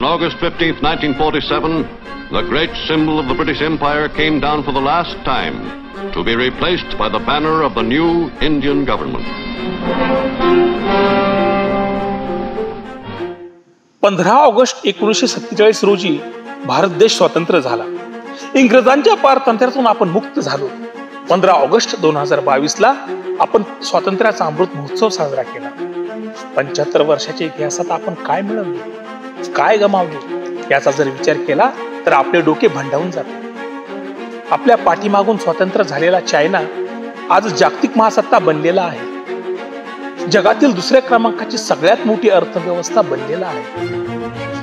On August 15th, 1947, the great symbol of the British Empire came down for the last time to be replaced by the banner of the new Indian government. 15 August 1947 रोजी भारत देश स्वतंत्र झाला. इंग्रजांच्या पारतंत्र्यातून आपण मुक्त झालो. 15 August 2022 ला आपण स्वातंत्र्याचा अमृत महोत्सव साजरा केला. 75 वर्षाच्या इतिहासात आपण काय मिळवले, काय गमावले याचा जर विचार केला तर आपले डोके भंडावून जाते. आपल्या पाठीमागून स्वतंत्र झालेला चायना आज जागतिक महासत्ता बनलेला आहे. जगातील दुसऱ्या क्रमांकाची सगळ्यात मोठी अर्थव्यवस्था बनलेला आहे.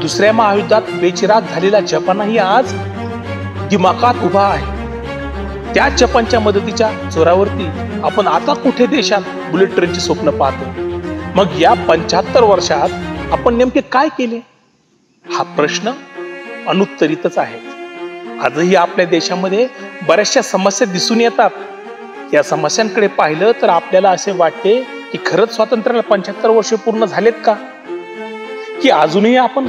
दुसऱ्या महायुद्धात बेचिराग झालेला जपानही आज दिमाखात उभा आहे. त्या जपानच्या मदतीच्या जोरावरती आपण आता कुठे देशात बुलेट ट्रेनची स्वप्न पाहतो. मग या 75 वर्षात आपण नेमके काय केले हा प्रश्न अनुत्तरितच आहे. आजही आपल्या देशामध्ये बऱ्याचशा समस्या दिसून येतात. या समस्यांकडे पाहिलं तर आपल्याला असे वाटते की खरंच स्वातंत्र्याला 75 वर्ष पूर्ण झालेत का, की अजूनही आपण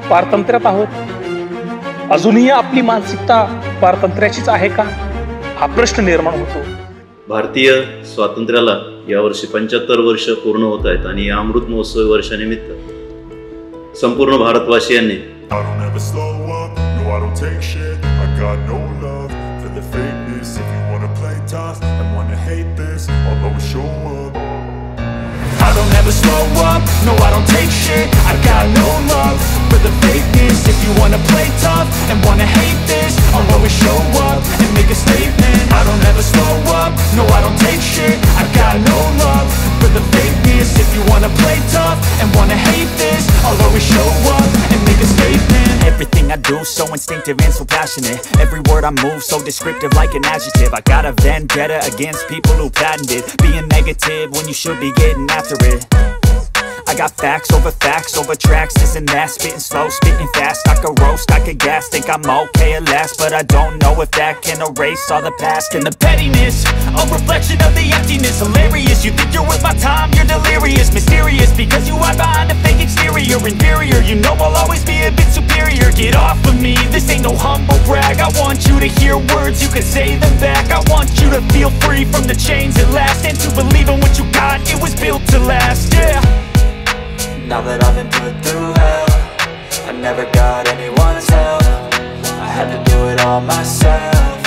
पारतंत्र्यात आहोत, अजूनही आपली मानसिकता पारतंत्र्याचीच आहे का हा प्रश्न निर्माण होतो. भारतीय स्वातंत्र्याला यावर्षी 75 वर्ष पूर्ण होत आहेत आणि या अमृत महोत्सव वर्षानिमित्त संपूर्ण भारतवासियांनी I don't ever slow up, no I don't take shit. I got no love for the fakeness. If you wanna play tough and wanna hate this, I'll always show up and make a statement. I don't ever slow up, no I don't take shit. I got no love for the fakeness. If you wanna play tough and wanna hate this, I'll always show up and make a statement. Everything I do so instinctive and so passionate. Every word I move so descriptive like an adjective. I got a vendetta against people who patented being negative when you should be getting after it. I got facts over tracks, this and that. Spitting slow, spitting fast. I could roast, I could gas. Think I'm okay at last, but I don't know if that can erase all the past. And the pettiness, a reflection of the emptiness. Hilarious, you think you're worth my time, you're delirious. Mysterious, because you hide behind a fake exterior. Inferior, you know I'll always be a bit superior. Get off of me, this ain't no humble brag. I want you to hear words, you can say them back. I want you to feel free from the chains at last, and to believe in what you got, it was built to last, yeah. Now that I've been put through hell, I never got anyone's help. I had to do it all myself.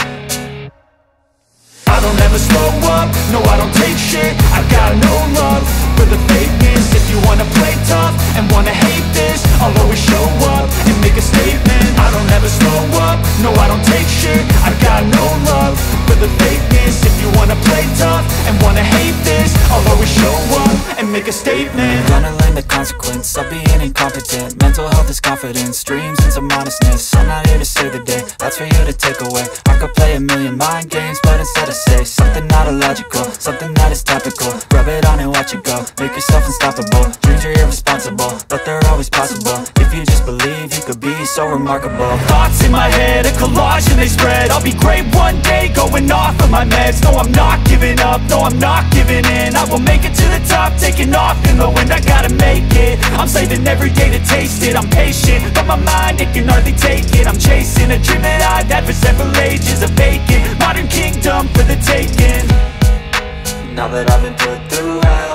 I don't ever slow up, no I don't take shit. I got no love for the fakeness. If you wanna play tough and wanna hate this, I'll always show up and make a statement. I don't ever slow up, no I don't take shit. I got no love for the fakeness. If you wanna play tough and wanna hate this, I'll always show up and make a statement. Gonna learn the consequence of being incompetent. Mental health is confidence, dreams and some honestness. I'm not here to save the day, that's for you to take away. I could play a million mind games, but instead I say something not illogical, something that is topical. Rub it on and watch it go, make yourself unstoppable. Dreams are irresponsible, but they're always possible. If you just believe, you could be so remarkable. Thoughts in my head, a collage and they spread. I'll be great one day, going off of my meds. No, I'm not giving up, no, I'm not giving in. I will make it to the top, taking off in the wind. I gotta make it, I'm saving every day to taste it. I'm patient, but my mind, it can hardly take it. I'm chasing a dream that I've had for several ages. A vacant, modern kingdom for the taking. Now that I've been put through hell,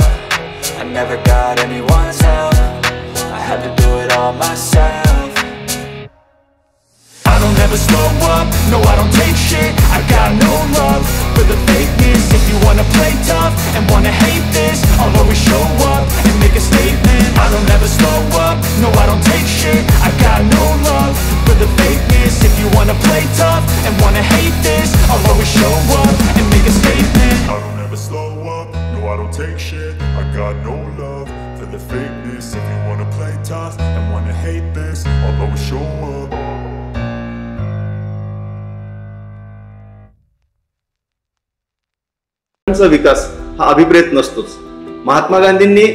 I never got anyone's help. I had to do it all myself. I don't ever slow up, no I don't take shit. I got no love for the fakeness. If you wanna play tough and wanna hate this, I'll always show up and make a statement. I don't ever slow up, no I don't take shit. I got no love for the fakeness. If you wanna play tough and wanna hate this, I'll always show up and make a statement. I don't ever slow up, no I don't take shit. I got no love for the fakeness. If you wanna play tough and wanna hate this, I'll always show up. विकास हा अभिप्रेत नसतोच. महात्मा गांधींनी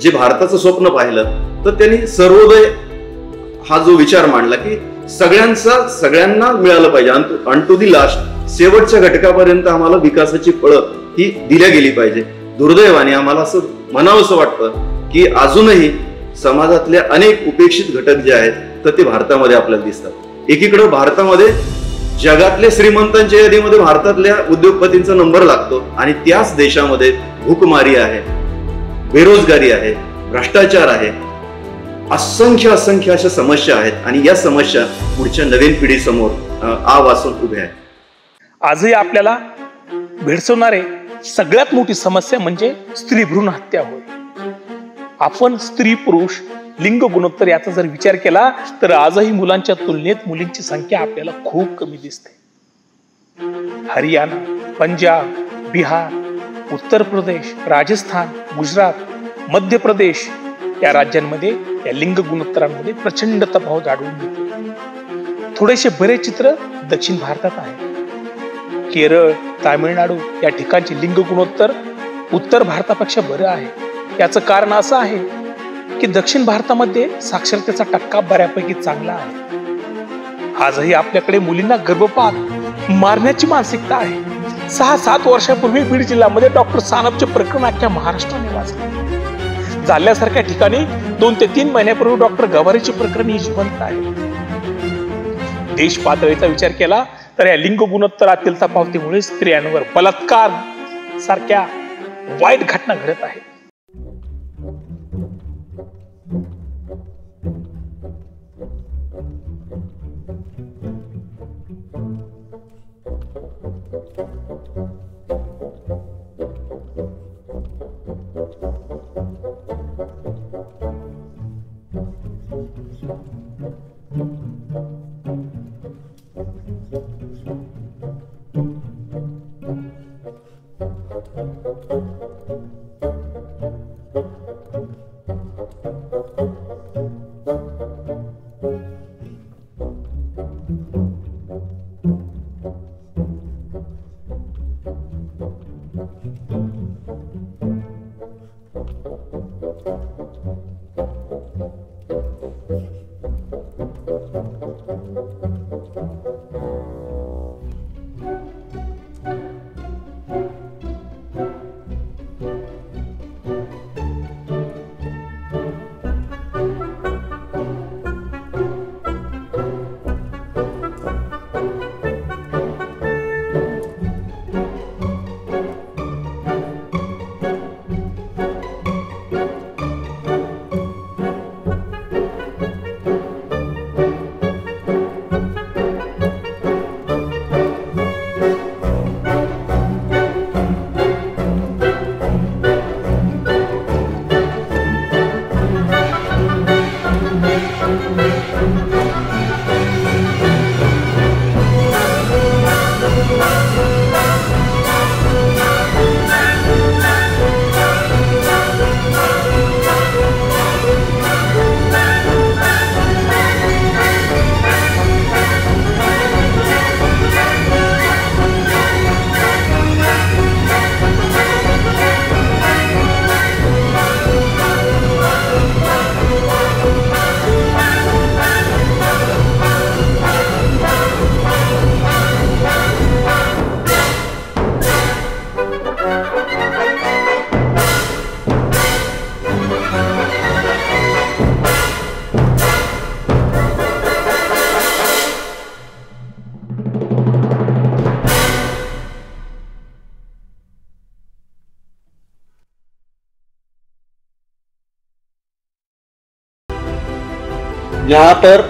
जे भारताचं स्वप्न पाहिलं तर त्यांनी सर्वोदय हा जो विचार मांडला की सगळ्यांना मिळालं पाहिजे, अन टू दी लास्ट शेवटच्या घटकापर्यंत आम्हाला विकासाची फळं ही दिल्या गेली पाहिजे. दुर्दैवाने आम्हाला असं म्हणावंसं वाटतं की अजूनही समाजातले अनेक उपेक्षित घटक जे आहेत तर ते भारतामध्ये आपल्याला दिसतात. एकीकडे भारतामध्ये जगातल्या श्रीमंतांच्या यादीमध्ये भारतातल्या उद्योगपतींचा नंबर लागतो आणि त्याच देशामध्ये भूकमारी आहे, बेरोजगारी आहे, भ्रष्टाचार आहे, असंख्य अशा समस्या आहेत आणि या समस्या पुढच्या नवीन पिढीसमोर आवासून उभ्या आहेत. आजही आपल्याला भेडसवणारे सगळ्यात मोठी समस्या म्हणजे स्त्री भ्रूण हत्या होय. आपण स्त्री पुरुष लिंग गुणोत्तर याचा जर विचार केला तर आजही मुलांच्या तुलनेत मुलींची संख्या आपल्याला खूप कमी दिसते. हरियाणा, पंजाब, बिहार, उत्तर प्रदेश, राजस्थान, गुजरात, मध्य प्रदेश या राज्यांमध्ये या लिंग गुणोत्तरांमध्ये प्रचंड तफावत आढळून येते. थोडेसे बरे चित्र दक्षिण भारतात आहे. केरळ, तामिळनाडू या ठिकाणचे लिंग गुणोत्तर उत्तर भारतापेक्षा बरं आहे. याचं कारण असं आहे की दक्षिण भारतामध्ये साक्षरतेचा टक्का बऱ्यापैकी चांगला आहे. आजही आपल्याकडे मुलींना गर्भपात मारण्याची मानसिकता आहे. 6-7 वर्षापूर्वी बीड जिल्ह्यामध्ये डॉक्टर सानपचे प्रकरण अख्ख्या महाराष्ट्राने वाचले. जालन्यासारख्या ठिकाणी 2 ते 3 महिन्यापूर्वी डॉक्टर गवारीचे प्रकरण ही जिवंत आहे. देश पातळीचा विचार केला तर या लिंग गुणोत्तरातील तफावतीमुळे स्त्रियांवर बलात्कार सारख्या वाईट घटना घडत आहेत. जहां पर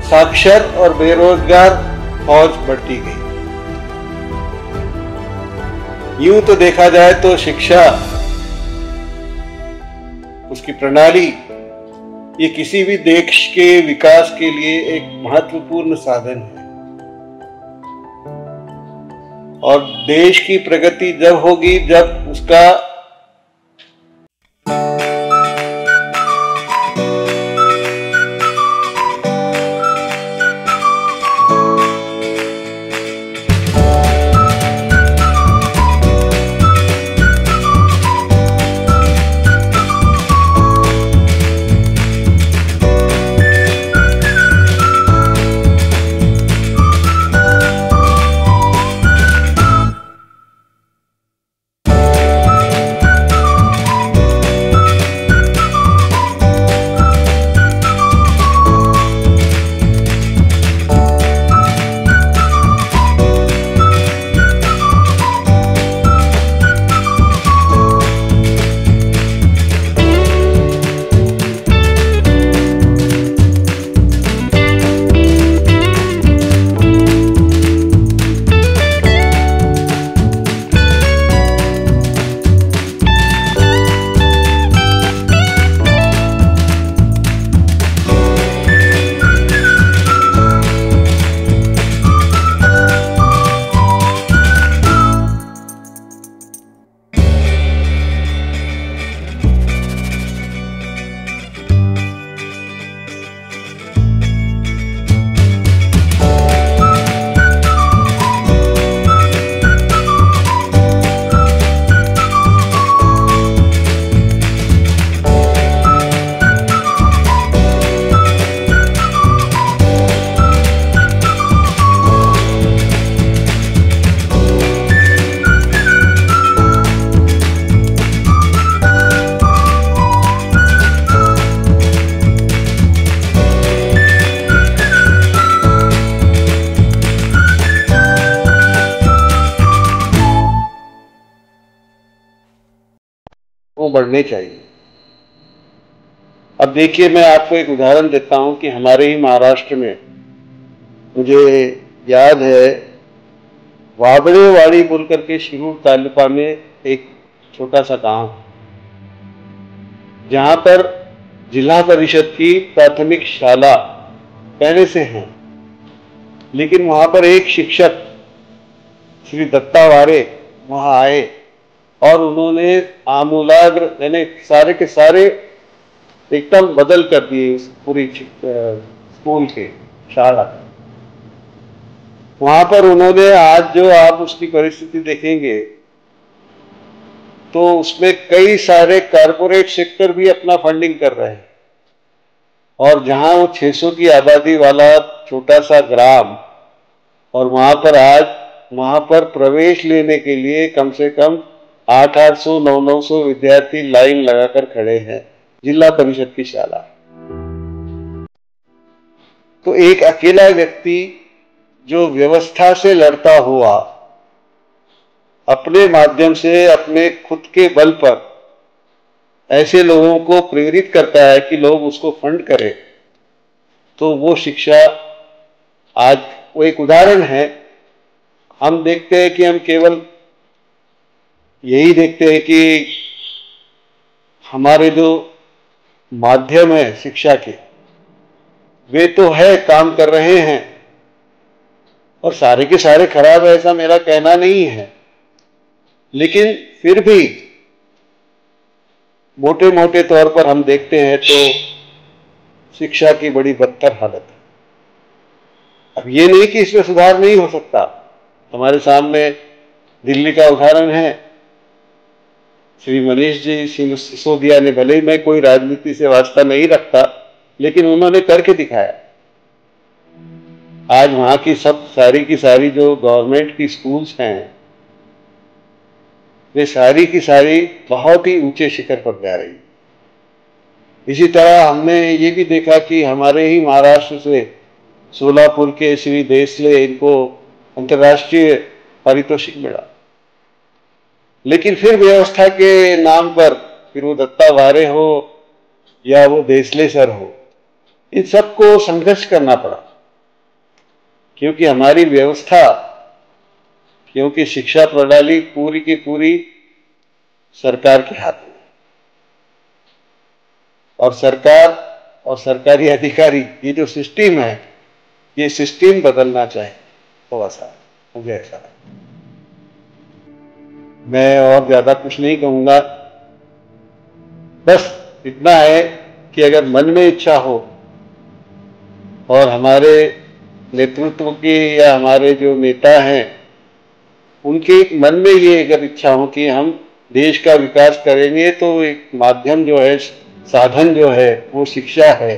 साक्षर और बेरोजगार फौज बढ़ती गई। यूं तो देखा जाए तो शिक्षा, उसकी प्रणाली, ये किसी भी देश के विकास के लिए एक महत्वपूर्ण साधन है। और देश की प्रगति जब होगी जब उसका बढ़ने चाहिए। अब देखिए, मैं आपको एक उदाहरण देता हूं कि हमारे ही महाराष्ट्र में मुझे याद है वाबड़ेवाड़ी बोल करके शिरूर तालुका में एक छोटा सा गांव, जहां पर जिला परिषद की प्राथमिक शाला पहले से है, लेकिन वहां पर एक शिक्षक श्री दत्ता वारे वहां आए और उन्होंने आमूलाग्र यानी सारे के सारे एकदम बदल कर दिए इस पूरी स्कूल के शाला। वहां पर उन्होंने आज जो आप उसकी परिस्थिति देखेंगे तो उसमें कई सारे कारपोरेट सेक्टर भी अपना फंडिंग कर रहे हैं, और जहां वो 600 की आबादी वाला छोटा सा ग्राम, और वहां पर प्रवेश लेने के लिए कम से कम 800 900 विद्यार्थी लाइन लगाकर खड़े हैं जिला परिषद की शाला। तो एक अकेला व्यक्ति जो व्यवस्था से लड़ता हुआ अपने माध्यम से अपने खुद के बल पर ऐसे लोगों को प्रेरित करता है कि लोग उसको फंड करें, तो वो शिक्षा आज वो एक उदाहरण है। हम देखते हैं कि हम केवल यही देखते हैं कि हमारे जो माध्यम है शिक्षा के, वे तो है काम कर रहे हैं, और सारे के सारे खराब है ऐसा मेरा कहना नहीं है, लेकिन फिर भी मोटे मोटे तौर पर हम देखते हैं तो शिक्षा की बड़ी बदतर हालत है। अब ये नहीं कि इसमें सुधार नहीं हो सकता। हमारे सामने दिल्ली का उदाहरण है। श्री मनीष जी सिसोदिया ने, भले ही मैं कोई राजनीति से वास्ता नहीं रखता, लेकिन उन्होंने करके दिखाया। आज वहां की सारी की सारी जो गवर्नमेंट की स्कूल्स हैं, वे सारी की सारी बहुत ही ऊंचे शिखर पर जा रही। इसी तरह हमने ये भी देखा कि हमारे ही महाराष्ट्र से सोलापुर के श्री देसले, इनको अंतर्राष्ट्रीय पारितोषिक मिला, लेकिन फिर व्यवस्था के नाम पर, फिर वो दत्ता वारे हो या वो देसले सर हो, इन सबको संघर्ष करना पड़ा, क्योंकि हमारी व्यवस्था, क्योंकि शिक्षा प्रणाली पूरी की पूरी सरकार के हाथ में, और सरकार और सरकारी अधिकारी, ये जो सिस्टम है, ये सिस्टम बदलना चाहिए थोड़ा सा, मुझे ऐसा है। मैं और ज्यादा कुछ नहीं कहूंगा, बस इतना है कि अगर मन में इच्छा हो और हमारे नेतृत्व की या हमारे जो नेता हैं उनके मन में ये अगर इच्छा हो कि हम देश का विकास करेंगे, तो एक माध्यम जो है, साधन जो है वो शिक्षा है।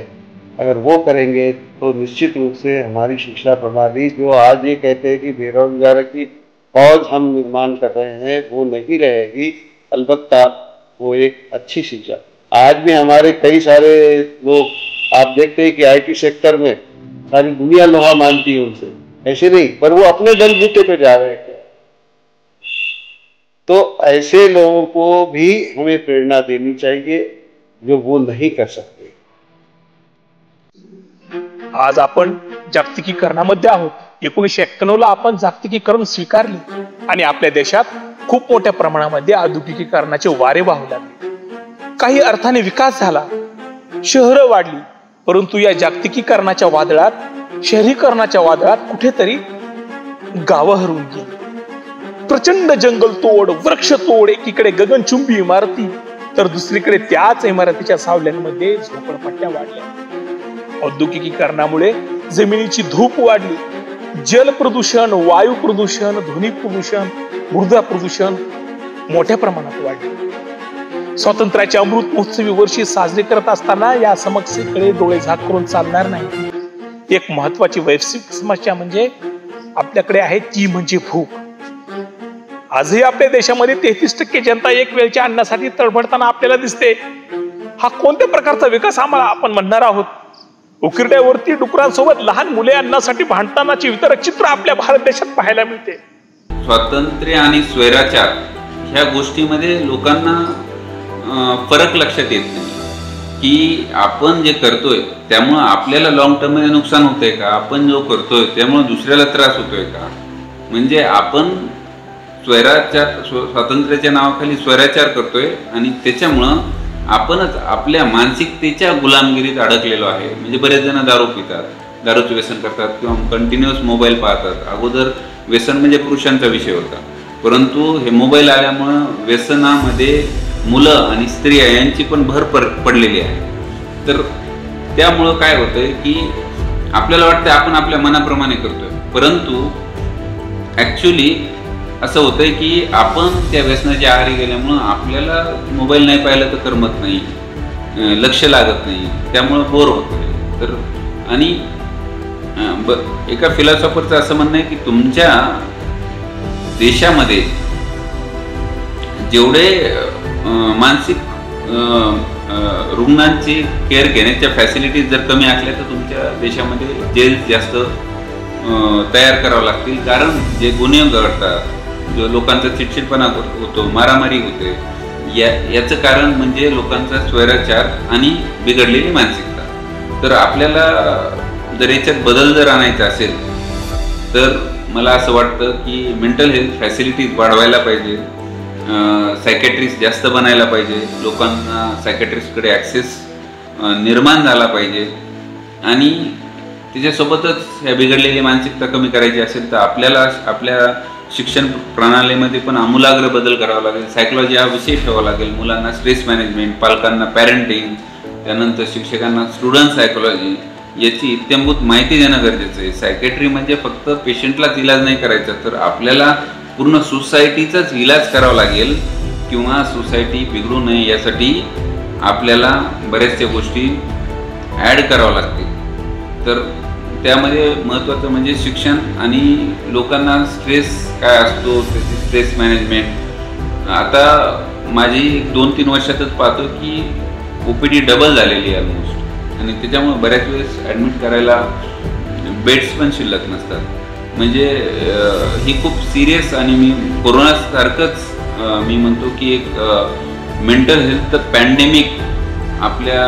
अगर वो करेंगे तो निश्चित रूप से हमारी शिक्षा प्रणाली, जो आज ये कहते हैं कि बेरोजगार की फौज हम निर्माण कर रहे हैं, वो नहीं रहेगी। अलबत्ता वो एक अच्छी शिक्षा। आज भी हमारे कई सारे लोग, आप देखते हैं कि आईटी सेक्टर में सारी दुनिया लोहा मानती है उनसे, ऐसे नहीं, पर वो अपने बलबूते पे जा रहे हैं। तो ऐसे लोगों को भी हमें प्रेरणा देनी चाहिए जो वो नहीं कर सकते। आज आपण जागतिकीकरणामध्ये आहोत। 1991 ला आपण जागतिकीकरण स्वीकारले आणि आपल्या देशात खूप मोठ्या प्रमाणामध्ये औद्योगिकीकरणाचे वारे वाहू लागले। काही अर्थाने विकास झाला, शहरं वाढली, परंतु या जागतिकीकरणाच्या वादळात, शहरीकरणाच्या वादळात कुठेतरी गावं हरवून गेली। प्रचंड जंगल तोड, वृक्ष तोड, एकीकडे गगनचुंबी इमारती, तर दुसरीकडे त्याच इमारतीच्या सावल्यांमध्ये झोपडपट्ट्या वाढल्या। औद्योगिकीकरणामुळे जमिनीची धूप वाढली, जल प्रदूषण, वायू प्रदूषण, ध्वनी प्रदूषण, मृदा प्रदूषण मोठ्या प्रमाणात वाढले। स्वातंत्र्याचे अमृत महोत्सवी वर्षी साजरे करत असताना या समस्येकडे डोळे झाक करून चालणार नाही। एक महत्वाची वैश्विक समस्या म्हणजे आपल्याकडे आहे ती म्हणजे भूक। आजही आपल्या देशामध्ये 33% जनता एक वेळच्या अन्नासाठी तडफडताना आपल्याला दिसते। हा कोणत्या प्रकारचा विकास आम्हाला आपण म्हणणार आहोत? उकिरड्यावरती डुकरांसोबत लहान मुले अन्नासाठी भांडतानाची वितरक चित्र आपल्या भारत देशात पाहायला मिळते। स्वातंत्र्य आणि स्वैराचार ह्या गोष्टीमध्ये लोकांना फरक लक्षात येत नाही की आपण जे करतोय त्यामुळं आपल्याला लॉंग टर्ममध्ये नुकसान होतंय का, आपण जो करतोय त्यामुळं दुसऱ्याला त्रास होतोय का. म्हणजे आपण स्वातंत्र्याच्या नावाखाली स्वैराचार करतोय आणि त्याच्यामुळं आपणच आपल्या मानसिकतेच्या गुलामगिरीत अडकलेलो आहे. म्हणजे बरेच जण दारू पितात, दारूचं व्यसन करतात किंवा कंटिन्युअस मोबाईल पाहतात. अगोदर व्यसन म्हणजे पुरुषांचा विषय होता, परंतु हे मोबाईल आल्यामुळं व्यसनामध्ये मुलं आणि स्त्रिया यांची पण भर पडलेली आहे. तर त्यामुळं काय होतंय की आपल्याला वाटतं आपण आपल्या मनाप्रमाणे करतोय, परंतु ॲक्च्युली असं होतंय की आपण त्या व्यसनाच्या आहारी गेल्यामुळं आपल्याला मोबाईल नाही पाहिलं तर करमत नाही, लक्ष लागत नाही, त्यामुळं बोर होतंय. तर आणि एका फिलॉसॉफरचं असं म्हणणं आहे की तुमच्या देशामध्ये जेवढे मानसिक रुग्णांची केअर घेण्याच्या फॅसिलिटीज जर कमी असल्या तर तुमच्या देशामध्ये जेल जास्त तयार करावं लागतील. कारण जे गुन्हे घडतात, जो लोकांचा चिडचिडपणा होतो, मारामारी होते, याचं कारण म्हणजे लोकांचा स्वैराचार आणि बिघडलेली मानसिकता. तर आपल्याला जर याच्यात बदल जर आणायचा असेल तर मला असं वाटतं की मेंटल हेल्थ फॅसिलिटीज वाढवायला पाहिजे, सायकॅट्रिस्ट जास्त बनायला पाहिजे, लोकांना सायकॅट्रिस्टकडे ॲक्सेस निर्माण झाला पाहिजे. आणि त्याच्यासोबतच ह्या बिघडलेली मानसिकता कमी करायची असेल तर आपल्याला आपल्या शिक्षण प्रणालीमध्ये पण आमूलाग्र बदल करावा लागेल. सायकोलॉजी हा विषय ठेवावा लागेल. मुलांना स्ट्रेस मॅनेजमेंट, पालकांना पॅरेंटिंग, त्यानंतर शिक्षकांना स्टुडंट सायकोलॉजी याची इत्यंभूत माहिती देणं गरजेचं आहे. सायकॅट्री म्हणजे फक्त पेशंटलाच इलाज नाही करायचा, तर आपल्याला पूर्ण सोसायटीचाच इलाज करावा लागेल किंवा सोसायटी बिघडू नये यासाठी आपल्याला बऱ्याचशा गोष्टी ॲड कराव्या लागतील. तर त्यामध्ये महत्त्वाचं म्हणजे शिक्षण आणि लोकांना स्ट्रेस काय असतो त्याची स्ट्रेस मॅनेजमेंट. आता माझी 2-3 वर्षातच पाहतो की OPD डबल झालेली आहे ऑलमोस्ट, आणि त्याच्यामुळे बऱ्याच वेळेस ॲडमिट करायला बेड्स पण शिल्लक नसतात. म्हणजे ही खूप सिरियस आणि मी कोरोनासारखंच मी म्हणतो की एक मेंटल हेल्थ पॅन्डेमिक आपल्या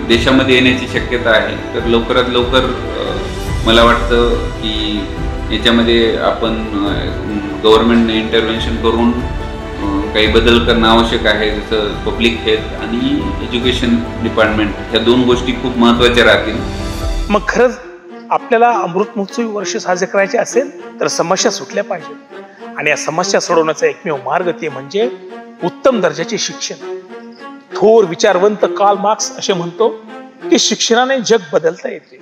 देशामध्ये येण्याची शक्यता आहे. तर लवकरात लवकर मला वाटतं की याच्यामध्ये आपण गव्हर्नमेंटने इंटरव्हेन्शन करून काही बदल करणं आवश्यक आहे. जसं पब्लिक हेल्थ आणि एज्युकेशन डिपार्टमेंट, ह्या 2 गोष्टी खूप महत्त्वाच्या राहतील. मग खरंच आपल्याला अमृत महोत्सवी वर्ष साजरे करायचे असेल तर समस्या सुटल्या पाहिजेत, आणि या समस्या सोडवण्याचा एकमेव मार्ग ते म्हणजे उत्तम दर्जाचे शिक्षण. थोर विचारवंत कार्ल मार्क्स असे म्हणतो की शिक्षणाने जग बदलता येते,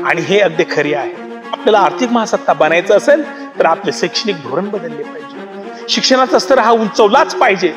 आणि हे अगदी खरे आहे. आपल्याला आर्थिक महासत्ता बनायचं असेल तर आपले शैक्षणिक धोरण बदलले पाहिजे, शिक्षणाचा स्तर हा उंचवलाच पाहिजे.